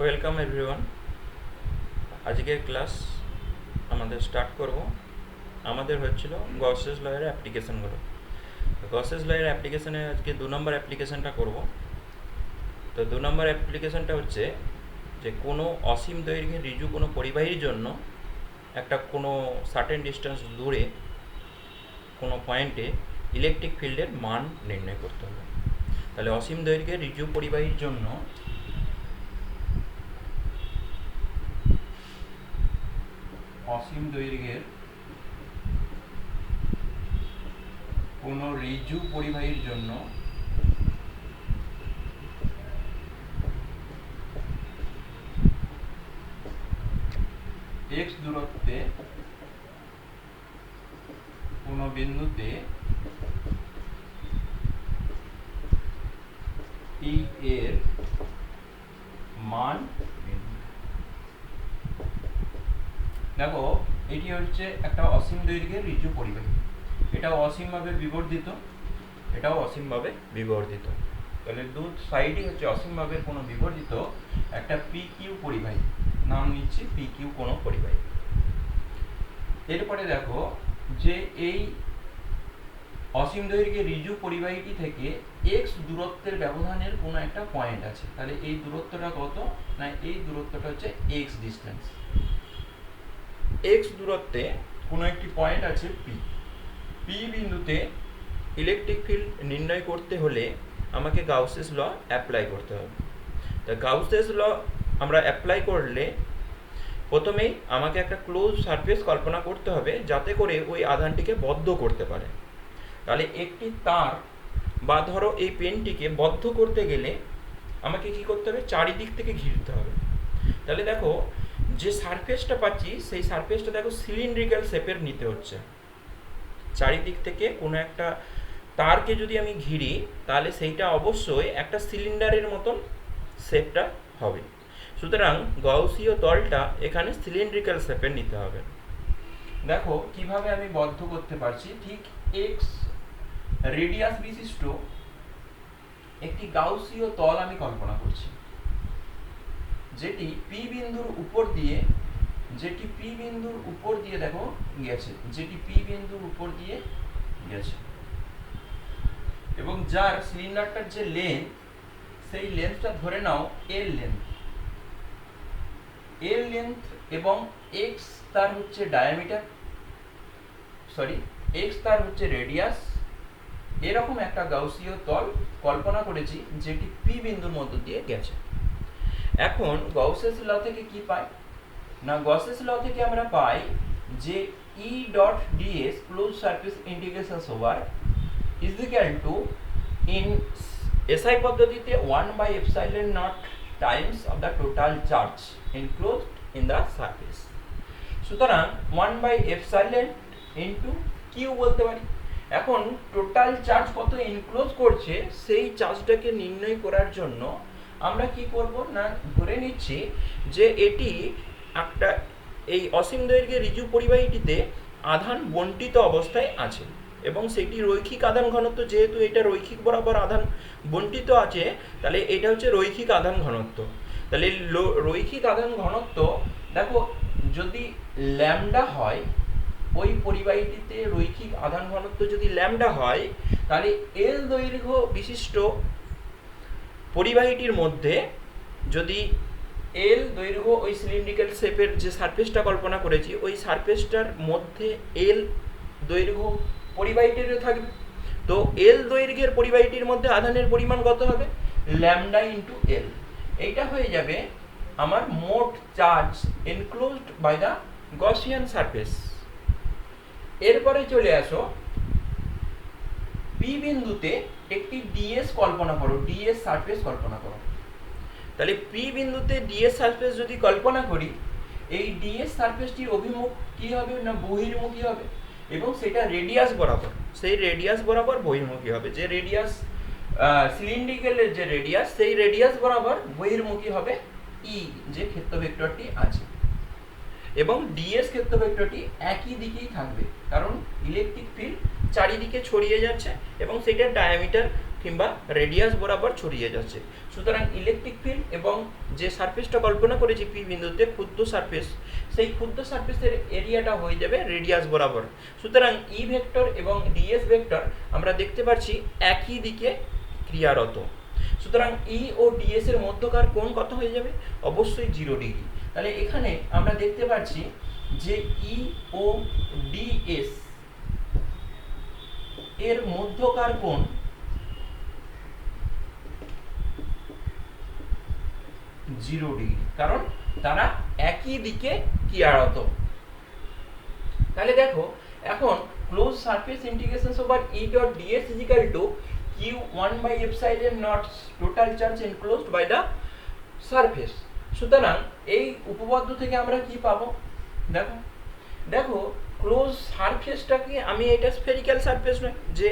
Welcome everyone. আজকের class আমাদের start করব। আমাদের হচ্ছিল গসেস লয়ের অ্যাপ্লিকেশনগুলো। গসেস লয়ের অ্যাপ্লিকেশনে আজকে 2 নম্বর অ্যাপ্লিকেশনটা করব। তো 2 নম্বর অ্যাপ্লিকেশনটা হচ্ছে যে কোনো অসীম দৈর্ঘ্যের ঋজু কোনো পরিবাহীর জন্য একটা কোনো সার্টেন ডিস্টেন্স দূরে কোনো পয়েন্টে ইলেকট্রিক ফিল্ডের মান নির্ণয় করতে হবে। তাহলে অসীম দৈর্ঘ্যের ঋজু পরিবাহীর জন্য অসীম দৈর্ঘ্যের কোনো ঋজু পরিবাহীর জন্য x দূরত্বে কোনো বিন্দুতে E এর মান দেখো, এটি হচ্ছে একটা অসীম দৈর্ঘ্যের ঋজু পরিবাহী। এটাও অসীমভাবে বিবর্ধিত, এটাও অসীমভাবে বিবর্ধিত। তাহলে দু সাইডই হচ্ছে অসীমভাবে কোনো বিবর্ধিত একটা পি কিউ পরিবাহী, নাম নিচ্ছি পি কিউ কোনো পরিবাহী। এরপরে দেখো যে এই অসীম দৈর্ঘ্যের ঋজু পরিবাহীটি থেকে এক্স দূরত্বের ব্যবধানের কোনো একটা পয়েন্ট আছে। তাহলে এই দূরত্বটা কত? না, এই দূরত্বটা হচ্ছে এক্স ডিস্টেন্স। এক্স দূরত্বে কোনো একটি পয়েন্ট আছে পি। পি বিন্দুতে ইলেকট্রিক ফিল্ড নির্ণয় করতে হলে আমাকে গাউসেস ল অ্যাপ্লাই করতে হবে। তা গাউসেস ল আমরা অ্যাপ্লাই করলে প্রথমেই আমাকে একটা ক্লোজ সারফেস কল্পনা করতে হবে যাতে করে ওই আধানটিকে বদ্ধ করতে পারে। তাহলে একটি তার বা ধরো এই পেনটিকে বদ্ধ করতে গেলে আমাকে কি করতে হবে? চারিদিক থেকে ঘিরতে হবে। তাহলে দেখো যে সারফেসটা পাচ্ছি সেই সারফেসটা দেখো সিলিন্ড্রিক্যাল শেপের নিতে হচ্ছে। চারিদিক থেকে কোনো একটা তারকে যদি আমি ঘিরি তাহলে সেইটা অবশ্যই একটা সিলিন্ডারের মতন শেপটা হবে। সুতরাং গাউসীয় তলটা এখানে সিলিন্ড্রিক্যাল শেপের নিতে হবে। দেখো কিভাবে আমি বদ্ধ করতে পারছি। ঠিক এক্স রেডিয়াস বিশিষ্ট একটি গাউসীয় তল আমি কল্পনা করছি, যেটি পি বিন্দুর উপর দিয়ে দেখো গেছে, এবং যার সিলিন্ডারটার যে লেন্থ, সেই লেন্থটা ধরে নাও এল লেন্থ এবং এক্স তার হচ্ছে ডায়ামিটার, এক্স তার হচ্ছে রেডিয়াস। এরকম একটা গাউসীয় তল কল্পনা করেছি যেটি পি বিন্দুর মধ্য দিয়ে গেছে। এখন গাউসেস ল থেকে কি পাই? না, গাউসেস ল থেকে আমরা পাই যে E dot ds close surface integration over is equal to in SI পদ্ধতিতে 1/epsilon0 Times of the total charge enclosed in the surface. সুতরাং 1/epsilon ইনটু কিউ বলতে পারি। এখন টোটাল চার্জ কত এনক্লোজ করছে সেই চার্জটাকে নির্ণয় করার জন্য আমরা কি করব? না, ধরে নিচ্ছি যে এটি একটা এই অসীম দৈর্ঘ্যের ঋজু পরিবাহীটিতে আধান বণ্টিত অবস্থায় আছে এবং সেটি রৈখিক আধান ঘনত্ব, যেহেতু এটা রৈখিক বরাবর আধান বণ্টিত আছে তাহলে এটা হচ্ছে রৈখিক আধান ঘনত্ব। তাহলে রৈখিক আধান ঘনত্ব দেখো যদি ল্যামডা হয়, ওই পরিবাহীটিতে রৈখিক আধান ঘনত্ব যদি ল্যামডা হয় তাহলে এল দৈর্ঘ্য বিশিষ্ট পরিবাহীটির মধ্যে যদি এল দৈর্ঘ্য ওই সিলিন্ড্রিক্যাল শেপের যে সারফেসটা কল্পনা করেছি ওই সারফেসটার মধ্যে এল দৈর্ঘ্য পরিবাহীটিরও থাকবে। তো এল দৈর্ঘ্যের পরিবাহীটির মধ্যে আধানের পরিমাণ কত হবে? Lambda into L. এইটা হয়ে যাবে আমার মোট charge enclosed by the Gaussian surface. এরপরে চলে আসো পি বিন্দুতে একটি ডিএস কল্পনা করো, ডিএস সারফেস কল্পনা করো। তাহলে পি বিন্দুতে ডিএস সারফেস যদি কল্পনা করি, এই ডিএস সারফেসটির অভিমুখ কি হবে? না, বহির্মুখী হবে এবং সেটা রেডিয়াস বরাবর, সেই রেডিয়াস বরাবর বহির্মুখী হবে। যে রেডিয়াস সিলিন্ড্রিক্যালের যে রেডিয়াস, সেই রেডিয়াস বরাবর বহির্মুখী হবে ই, যে ক্ষেত্র ভেক্টরটি আছে। এবং ডিএস ক্ষেত্র ভেক্টরটি একই দিকেই থাকবে, কারণ ইলেকট্রিক ফিল্ড চারিদিকে ছড়িয়ে যাচ্ছে এবং সেটার ডায়ামিটার কিংবা রেডিয়াস বরাবর ছড়িয়ে যাচ্ছে। সুতরাং ইলেকট্রিক ফিল্ড এবং যে সারফেসটা কল্পনা করেছি পি বিন্দুতে ক্ষুদ্র সারফেস, সেই ক্ষুদ্র সারফেসের এরিয়াটা হয়ে যাবে রেডিয়াস বরাবর। সুতরাং ই ভেক্টর এবং ডিএস ভেক্টর আমরা দেখতে পাচ্ছি একই দিকে ক্রিয়ারত। সুতরাং ই ও ডিএস এর মধ্যকার কোণ কত হয়ে যাবে? অবশ্যই 0 ডিগ্রি। তাহলে এখানে আমরা দেখতে পাচ্ছি যে ই ও ডিএস এর মধ্যকার কোণ 0 ডিগ্রি, কারণ তারা একই দিকে ক্রিয়ারত। তাহলে দেখো এখন close surface integration over E dot DS is equal to q1 by epsilon naught total charge enclosed by the surface। সুতরাং এই উপপাদ্য থেকে আমরা কি পাবো? দেখো দেখো ক্লোজ সারফেসটাকে আমি এটা স্ফেরিক্যাল সারফেস নয়, যে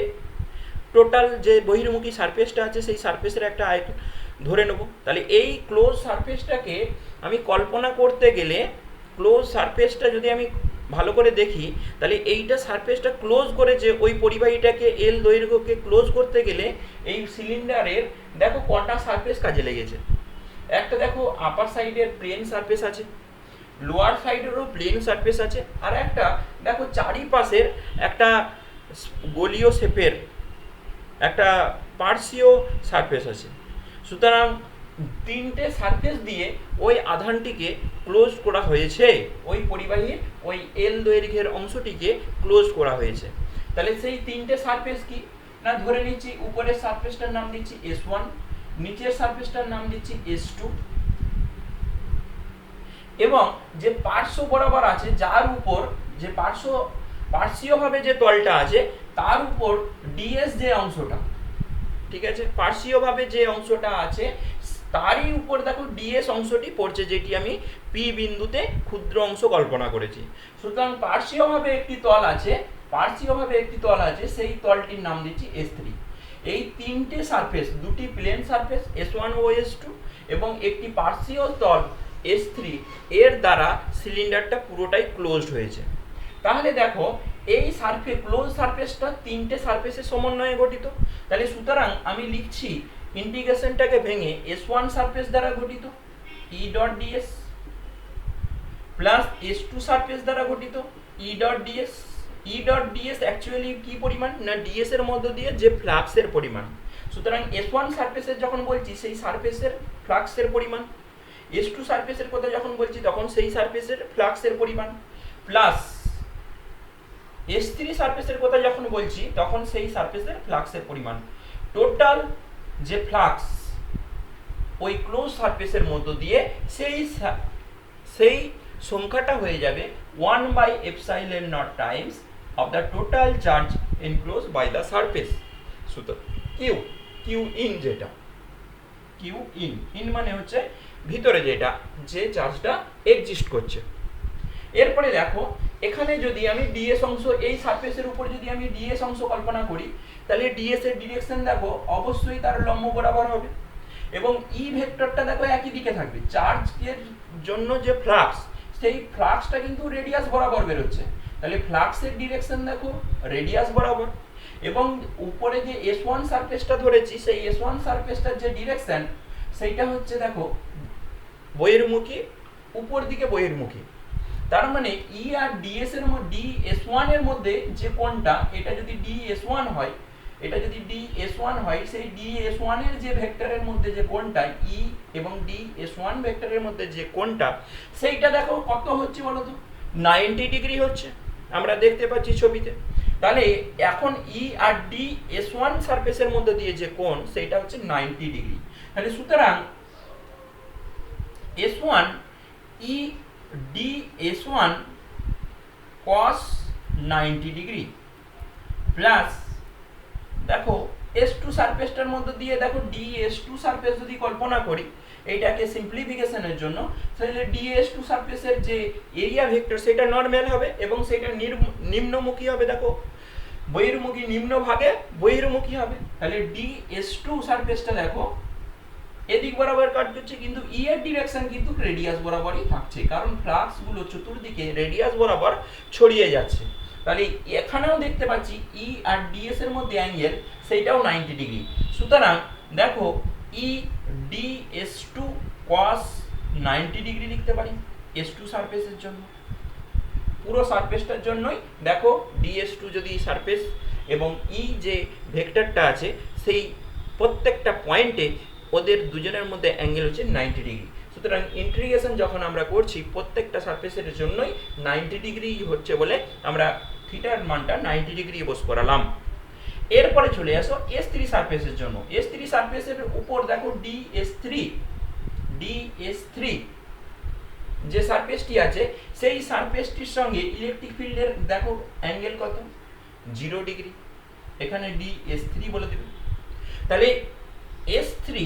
টোটাল যে বহির্মুখী সারফেসটা আছে সেই সারফেসের একটা আয়তন ধরে নেব। তাহলে এই ক্লোজ সারফেসটাকে আমি কল্পনা করতে গেলে, ক্লোজ সারফেসটা যদি আমি ভালো করে দেখি, তাহলে এইটা সারফেসটা ক্লোজ করে যে ওই পরিবাহীটাকে এল দৈর্ঘ্যকে ক্লোজ করতে গেলে এই সিলিন্ডারের দেখো কটা সারফেস কাজে লেগেছে। একটা দেখো আপার সাইডের প্লেন সারফেস আছে, লোয়ার সাইডেরও প্লেন সারফেস আছে, আর একটা দেখো চারিপাশের একটা গোলীয় শেপের একটা পার্শ্বীয় সারফেস আছে। সুতরাং তিনটে সারফেস দিয়ে ওই আধানটিকে ক্লোজ করা হয়েছে, ওই পরিবাহীর ওই এল দৈর্ঘ্যের অংশটিকে ক্লোজ করা হয়েছে। তাহলে সেই তিনটে সারফেস কি না, ধরে নিচ্ছি উপরের সারফেসটার নাম দিচ্ছি S1, নিচের সারফেসটার নাম দিচ্ছি S2, এবং যে পার্শ্ব বরাবর আছে যার উপর যে পার্শ্বীয়ভাবে যে তলটা আছে তার উপর ডিএস যে অংশটা, ঠিক আছে, পার্শ্বীয়ভাবে যে অংশটা আছে তারই উপর দেখো ডিএস অংশটি পড়ছে, যেটি আমি পি বিন্দুতে ক্ষুদ্র অংশ কল্পনা করেছি। সুতরাং পার্শ্বীয়ভাবে একটি তল আছে, সেই তলটির নাম দিচ্ছি S3। এই তিনটে সারফেস, দুটি প্লেন সারফেস S1 ও S2 এবং একটি পার্শ্বীয় তল S3 এর দ্বারা সিলিন্ডারটা পুরোটাই ক্লোজড হয়েছে। তাহলে দেখো এই ক্লোজ সারফেসটা তিনটে সারফেসের সমন্বয়ে গঠিত। তাহলে সুতরাং আমি লিখছি ইন্টিগ্রেশনটাকে ভেঙে S1 সারফেস দ্বারা গঠিত E dot DS plus S2 surface দ্বারা গঠিত E dot DS. E dot DS actually কি পরিমাণ না, ডিএস এর মধ্য দিয়ে যে ফ্লাক্সের পরিমাণ। সুতরাং S1 সারফেসের যখন বলছি সেই সারফেসের ফ্লাক্সের পরিমাণ, S2 সারফেসের কথা যখন বলছি তখন সেই সারফেসের ফ্লাক্সের পরিমাণ, প্লাস S3 সারফেসের কথা যখন বলছি তখন সেই সারফেসের ফ্লাক্সের পরিমাণ। টোটাল যে ফ্লাক্স ওই ক্লোজ সারফেসের মধ্য দিয়ে সেই সংখ্যাটা হয়ে যাবে 1 by epsilon naught times of the total charge enclosed by the surface। সুতরাং কিউ ইন, যেটা কিউ ইন মানে হচ্ছে ভিতরে যে চার্জটা এক্সিস্ট করছে। এরপরে দেখো এখানে যদি আমি ডিএস অংশ, এই সারফেসের উপর যদি আমি ডিএস অংশ কল্পনা করি, তাহলে ডিএস এর ডিরেকশন দেখো অবশ্যই তার লম্ব বরাবর হবে, এবং ই ভেক্টরটা দেখো একই দিকে থাকবে। চার্জের জন্য যে ফ্লাক্স, সেই ফ্লাক্সটা কিন্তু রেডিয়াস বরাবর বেরোচ্ছে, তাহলে ফ্লাক্সের ডিরেকশন দেখো রেডিয়াস বরাবর, এবং উপরে যে S1 সারফেসটা ধরেছি সেই S1 সারফেসটার যে ডিরেকশন সেইটা হচ্ছে দেখো বহির্মুখী, উপর দিকে বহির্মুখী। তার মানে ই আর ডিএস এর মধ্যে DS1 এর মধ্যে যে কোণটা, এটা যদি DS1 হয়, সেই DS1 এর যে ভেক্টরের মধ্যে যে কোণটা ই এবং DS1 ভেক্টরের মধ্যে যে কোণটা, সেইটা দেখো কত হচ্ছে বলো তো, 90 ডিগ্রি হচ্ছে, আমরা দেখতে পাচ্ছি ছবিতে। তাহলে এখন ই আর DS1 সারফেসের মধ্যে দিয়ে যে কোণ সেইটা হচ্ছে 90 ডিগ্রি। তাহলে সুতরাং S1 ই DS1 cos 90 ডিগ্রি প্লাস দেখো S2 সারফেসটার মধ্যে দিয়ে দেখো DS2 সারফেস যদি কল্পনা করি এইটাকে সিম্পলিফিকেশনের জন্য, তাহলে DS2 সারফেসের যে এরিয়া ভেক্টর সেটা নরমাল হবে এবং সেটা নিম্নমুখী হবে, দেখো বহির্মুখী নিম্ন ভাগে বহির্মুখী হবে। তাহলে DS2 সারফেসটা দেখো এদিক বরাবর কাট করছে, কিন্তু ই এর ডিরেকশন কিন্তু রেডিয়াস বরাবরই থাকছে, কারণ ফ্লাক্স গুলো চতুর্দিকে রেডিয়াস বরাবর ছড়িয়ে যাচ্ছে। তাহলে এখানেও দেখতে পাচ্ছি ই আর ডিএস এর মধ্যে অ্যাঙ্গেল সেইটাও 90 ডিগ্রি। সুতরাং দেখো ই ডিএস টু কস 90 ডিগ্রি লিখতে পারি এস টু সারফেসের জন্য, পুরো সারফেসটার জন্যই দেখো ডিএস টু যদি সারফেস এবং ই যে ভেক্টরটা আছে সেই প্রত্যেকটা পয়েন্টে ওদের দুজনের মধ্যে অ্যাঙ্গেল হচ্ছে 90 ডিগ্রি। সুতরাং ইন্টিগ্রেশন যখন আমরা করছি প্রত্যেকটা সারফেসের জন্যই 90 ডিগ্রি হচ্ছে বলে আমরা থিটার মানটা 90 ডিগ্রি বস করালাম। এরপরে চলে আসো এস থ্রি সারফেসের জন্য। এস থ্রি সারফেসের উপর দেখো ডিএস থ্রি যে সারফেসটি আছে সেই সারফেসটির সঙ্গে ইলেকট্রিক ফিল্ডের দেখো অ্যাঙ্গেল কত, 0 ডিগ্রি। এখানে ডিএস থ্রি বলে দেবে। তাহলে এস থ্রি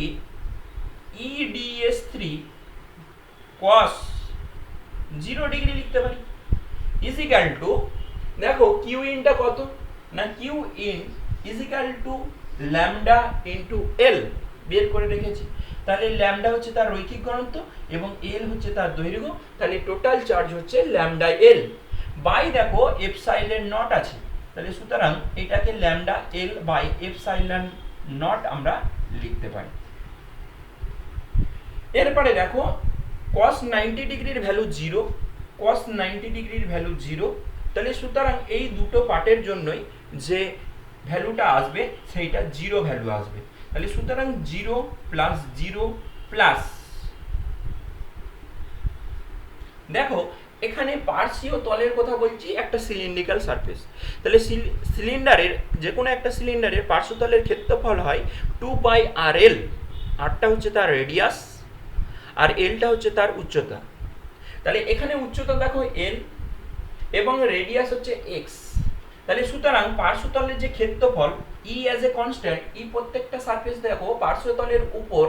ইডিএস থ্রি কস 0 ডিগ্রি লিখতে পারি ইজিক্যাল টু দেখো কিউ ইনটা কত না Q in is equal to lambda into L বের করে রেখেছি। তাহলে ল্যামডা হচ্ছে তার রৈখিক ঘনত্ব এবং এল হচ্ছে তার দৈর্ঘ্য। তাহলে টোটাল চার্জ হচ্ছে ল্যামডা এল বাই দেখো এপসাইলন নট আছে। তাহলে সুতরাং এটাকে lambda L by epsilon naught আমরা লিখতে পারি। এরপরে দেখো cos 90 ডিগ্রির ভ্যালু 0, cos 90 ডিগ্রির ভ্যালু 0। তাহলে সুতরাং এই দুটো পার্টের জন্যই যে ভ্যালুটা আসবে সেইটা 0 ভ্যালু আসবে। তাহলে সুতরাং 0 প্লাস 0 প্লাস দেখো এখানে পার্শ্বীয় তলের কথা বলছি, একটা সিলিন্ড্রিক্যাল সারফেস। তাহলে সিলিন্ডারের যে কোনো একটা সিলিন্ডারের পার্শ্বতলের ক্ষেত্রফল হয় 2 পাই আর এল। আরটা হচ্ছে তার রেডিয়াস আর এলটা হচ্ছে তার উচ্চতা। তাহলে এখানে উচ্চতা দেখো এল এবং রেডিয়াস হচ্ছে এক্স। তাহলে সুতরাং পার্শ্বতলের যে ক্ষেত্রফল ই অ্যাজ এ কনস্ট্যান্ট, ই প্রত্যেকটা সারফেস দেখো পার্শ্বতলের উপর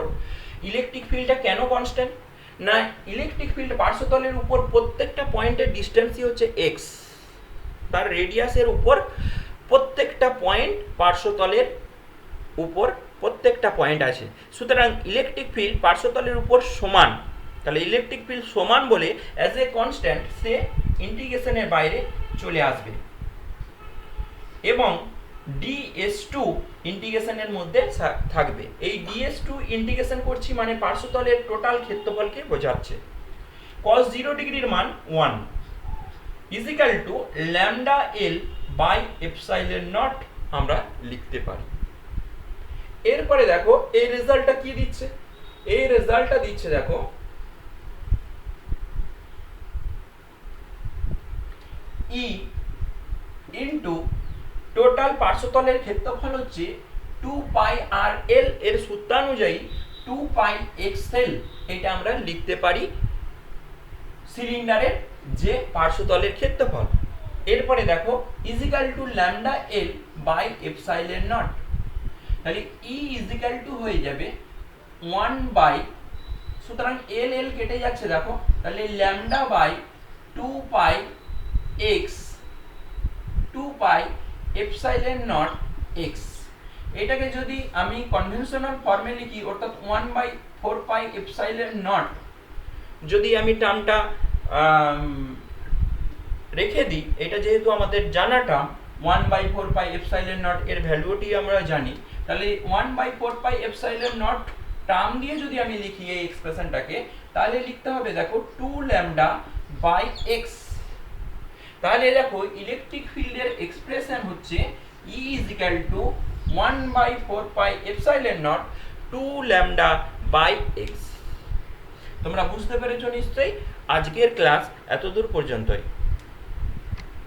ইলেকট্রিক ফিল্ডটা কেন কনস্ট্যান্ট না ইলেকট্রিক ফিল্ড পার্শ্বতলের উপর প্রত্যেকটা পয়েন্টের ডিস্টেন্সই হচ্ছে এক্স, তার রেডিয়াসের উপর প্রত্যেকটা পয়েন্ট পার্শ্বতলের উপর প্রত্যেকটা পয়েন্ট আছে। সুতরাং ইলেকট্রিক ফিল্ড পার্শ্বতলের উপর সমান। তাহলে ইলেকট্রিক ফিল্ড সমান বলে অ্যাজ এ কনস্ট্যান্ট সে ইন্টিগ্রেশনের বাইরে চলে আসবে এবং ds2 ইন্টিগ্রেশনের মধ্যে থাকবে। এই ds2 ইন্টিগ্রেশন করছি মানে পার্শ্বতলের টোটাল ক্ষেত্রফলকে বোঝাচ্ছে। cos 0 ডিগ্রির মান 1 is equal to lambda L by epsilon naught আমরা লিখতে পারি। এরপরে দেখো এই রেজাল্টটা কি দিচ্ছে, এই রেজাল্টটা দিচ্ছে দেখো ই ইনটু টোটাল পার্শ্বতলের ক্ষেত্রফল হচ্ছে 2 পাই আর এল এর সূত্রানুযায়ী 2 পাই এক্সএল। এটা আমরা লিখতে পারি সিলিন্ডারের যে পার্শ্বতলের ক্ষেত্রফল। এরপরে দেখো is equal to lambda L by epsilon naught. তাহলে ই ইজিক্যাল টু হয়ে যাবে 1 বাই, সুতরাং এল এল কেটে যাচ্ছে দেখো, তাহলে lambda by 2 pi x 2 pi epsilon naught x. এটাকে যদি আমি কনভেনশনাল ফর্মে লিখি অর্থাৎ 1/4 পাই এপসাইলন নট যদি আমি টার্মটা রেখে দিই, এটা যেহেতু আমাদের জানা টার্ম 1/4 পাই এপসাইলন নট এর ভ্যালুটি আমরা জানি, তাহলে 1/4 পাই এপসাইলন নট টার্ম দিয়ে যদি আমি লিখি এই এক্সপ্রেশনটাকে তাহলে লিখতে হবে দেখো 2 ল্যামডা বাই এক্স। তাহলে দেখো ইলেকট্রিক ফিল্ডের এক্সপ্রেশন হচ্ছে E is equal to 1/4 pi epsilon naught 2 lambda by x. তোমরা বুঝতে পেরেছো নিশ্চয়ই। আজকের ক্লাস এতদূর পর্যন্তই।